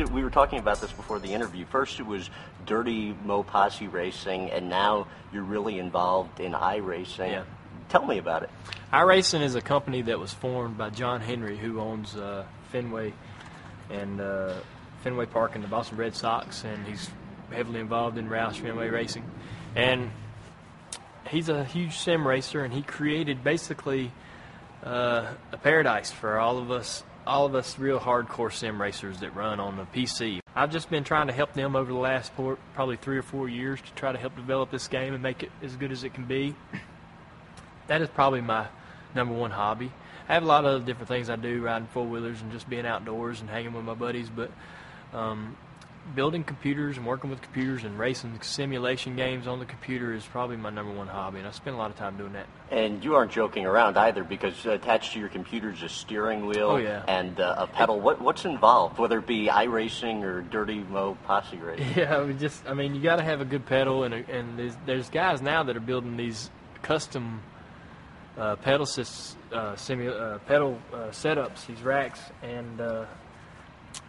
we were talking about this before the interview. First, it was Dirty Mo Posse Racing, and now you're really involved in iRacing. Yeah. Tell me about it. iRacing is a company that was formed by John Henry, who owns Fenway and Fenway Park and the Boston Red Sox, and he's heavily involved in Roush Fenway Racing. And he's a huge sim racer, and he created basically a paradise for all of us real hardcore sim racers that run on the PC. I've just been trying to help them over the last probably 3 or 4 years to try to help develop this game and make it as good as it can be. That is probably my number one hobby. I have a lot of other different things I do, riding four-wheelers and just being outdoors and hanging with my buddies, but building computers and working with computers and racing simulation games on the computer is probably my number one hobby, and I spend a lot of time doing that. And you aren't joking around either, because attached to your computer is a steering wheel and a pedal. What's involved, whether it be iRacing or Dirty Mo Posse Racing? Yeah, you got to have a good pedal, and there's guys now that are building these custom pedal setups, these racks, and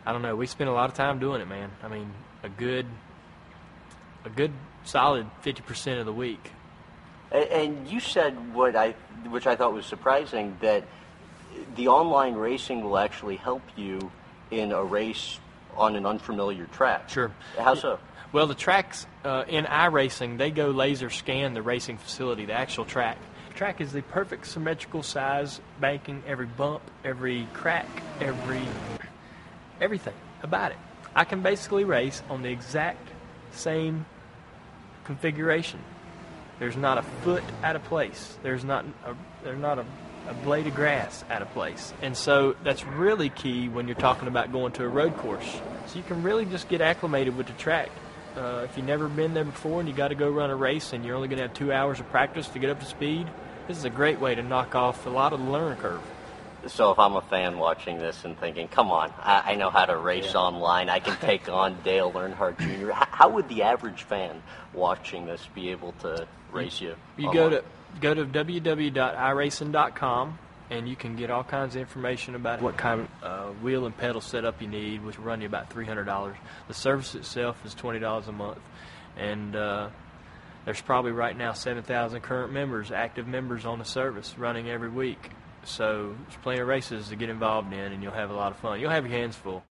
I don't know. We spend a lot of time doing it, man. I mean, a good solid 50% of the week. And you said which I thought was surprising, that the online racing will actually help you in a race on an unfamiliar track. Sure. How so? Well, the tracks in iRacing, they go laser scan the racing facility, the actual track. The track is the perfect symmetrical size, banking, every bump, every crack, everything about it. I can basically race on the exact same configuration. There's not a foot out of place. There's not a blade of grass out of place. And so that's really key when you're talking about going to a road course. So you can really just get acclimated with the track. If you've never been there before and you got to go run a race and you're only going to have 2 hours of practice to get up to speed, this is a great way to knock off a lot of the learning curve. So if I'm a fan watching this and thinking, come on, I know how to race online, I can take on Dale Earnhardt Jr., how would the average fan watching this be able to race you? You online? go to www.iracing.com, and you can get all kinds of information about what kind of wheel and pedal setup you need, which will run you about $300. The service itself is $20 a month, and there's probably right now 7,000 current members, active members on the service, running every week. So there's plenty of races to get involved in, and you'll have a lot of fun. You'll have your hands full.